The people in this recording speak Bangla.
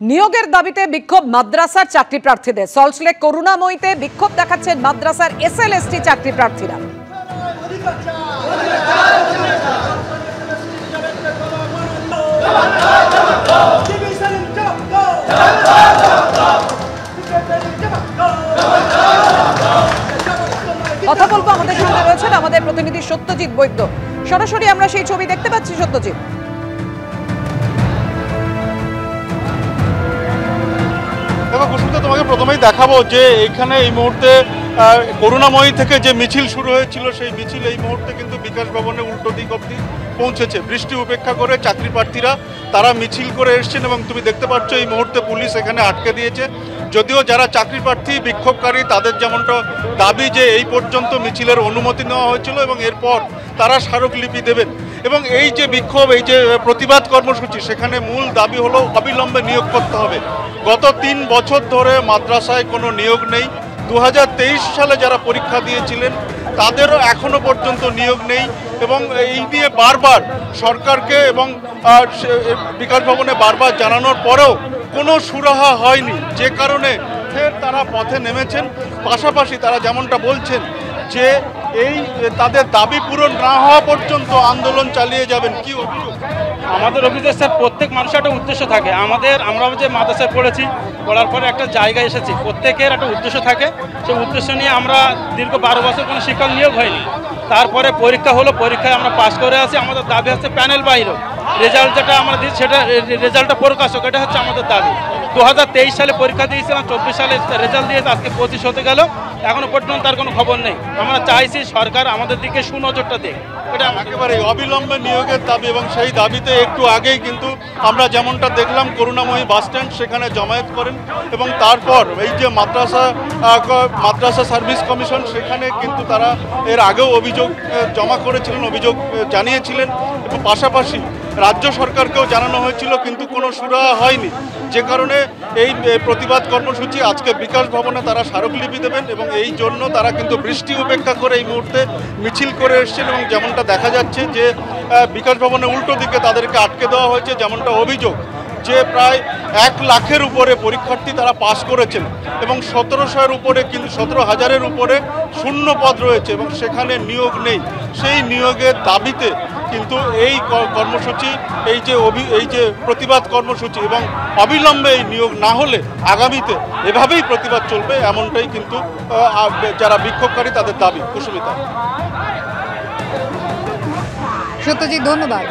নিয়োগের দাবিতে বিক্ষোভ মাদ্রাসার চাকরি প্রার্থীদের। সল্টলেক করুণাময়ীতে বিক্ষোভ দেখাচ্ছেন মাদ্রাসার এসএলএসটি চাকরি প্রার্থীরা। কথা বলবো, আমাদের সঙ্গে রয়েছেন আমাদের প্রতিনিধি সত্যজিৎ বৈদ্য। সরাসরি আমরা সেই ছবি দেখতে পাচ্ছি। সত্যজিৎ, তোমাকে প্রথমেই দেখাবো যে এখানে এই মুহূর্তে করুণাময়ী থেকে যে মিছিল শুরু হয়েছিল সেই মিছিল এই মুহূর্তে কিন্তু বিকাশ ভবনে উল্টো দিক অবধি পৌঁছেছে। বৃষ্টি উপেক্ষা করে চাকরি প্রার্থীরা তারা মিছিল করে এসছেন এবং তুমি দেখতে পাচ্ছ এই মুহূর্তে পুলিশ এখানে আটকে দিয়েছে। যদিও যারা চাকরি প্রার্থী বিক্ষোভকারী তাদের যেমনটা দাবি যে এই পর্যন্ত মিছিলের অনুমতি নেওয়া হয়েছিল এবং এরপর তারা স্মারকলিপি দেবেন। এবং এই যে বিক্ষোভ, এই যে প্রতিবাদ কর্মসূচি, সেখানে মূল দাবি হলো অবিলম্বে নিয়োগ করতে হবে। গত 3 বছর ধরে মাদ্রাসায় কোনো নিয়োগ নেই। 2023 সালে যারা পরীক্ষা দিয়েছিলেন তাদেরও এখনো পর্যন্ত নিয়োগ নেই এবং এই নিয়ে বারবার সরকারকে এবং বিকাশ ভবনে বারবার জানানোর পরেও কোনো সুরাহা হয়নি, যে কারণে ফের তারা পথে নেমেছেন। পাশাপাশি তারা যেমনটা বলছেন যে এই তাদের দাবি পূরণ না হওয়া পর্যন্ত আন্দোলন চালিয়ে যাবেন। কি অভিযোগ? আমাদের অভিযোগ স্যার, প্রত্যেক মানুষের একটা উদ্দেশ্য থাকে। আমরা যে মাদ্রাসায় পড়েছি, পড়ার পরে একটা জায়গায় এসেছি, প্রত্যেকের একটা উদ্দেশ্য থাকে। সেই উদ্দেশ্য নিয়ে আমরা দীর্ঘ 12 বছর কোনো শিক্ষক নিয়োগ হয়নি। তারপরে পরীক্ষা হলো, পরীক্ষায় আমরা পাস করে আসি। আমাদের দাবি হচ্ছে প্যানেল বাইরেও রেজাল্ট যেটা আমরা দিই সেটা রেজাল্টটা প্রকাশ হোক, এটা হচ্ছে আমাদের দাবি। 2023 সালে পরীক্ষা দিয়েছিলাম, 24 সালে রেজাল্ট দিয়েছে, আজকে 25 হতে গেল, এখনো পর্যন্ত তার কোনো খবর নেই। আমরা চাইছি সরকার আমাদের দিকে সুনজরটা দেয়। এটা একেবারে অবিলম্বে নিয়োগের দাবি এবং সেই দাবিতে একটু আগেই কিন্তু আমরা যেমনটা দেখলাম করুণাময়ী বাস স্ট্যান্ড, সেখানে জমায়েত করেন এবং তারপর এই যে মাদ্রাসা সার্ভিস কমিশন, সেখানে কিন্তু তারা এর আগেও অভিযোগ জমা করেছিলেন, অভিযোগ জানিয়েছিলেন এবং পাশাপাশি রাজ্য সরকারকেও জানানো হয়েছিল, কিন্তু কোনো সুরাহা হয়নি। যে কারণে এই প্রতিবাদ কর্মসূচি আজকে বিকাশ ভবনে তারা স্মারকলিপি দেবেন এবং এই জন্য তারা কিন্তু বৃষ্টি উপেক্ষা করে এই মুহূর্তে মিছিল করে এসছেন। এবং যেমনটা দেখা যাচ্ছে যে বিকাশ ভবনে উল্টো দিকে তাদেরকে আটকে দেওয়া হয়েছে। যেমনটা অভিযোগ যে প্রায় 1 লাখের উপরে পরীক্ষার্থী তারা পাস করেছেন এবং 1700-এর উপরে, কিন্তু 17,000-এর উপরে শূন্য পদ রয়েছে এবং সেখানে নিয়োগ নেই। সেই নিয়োগের দাবিতে কিন্তু এই কর্মসূচি, এই যে প্রতিবাদ কর্মসূচি এবং অবিলম্বে এই নিয়োগ না হলে আগামীতে এভাবেই প্রতিবাদ চলবে, এমনটাই কিন্তু যারা বিক্ষোভকারী তাদের দাবি। কুসুমিতা। সত্যজিৎ, ধন্যবাদ।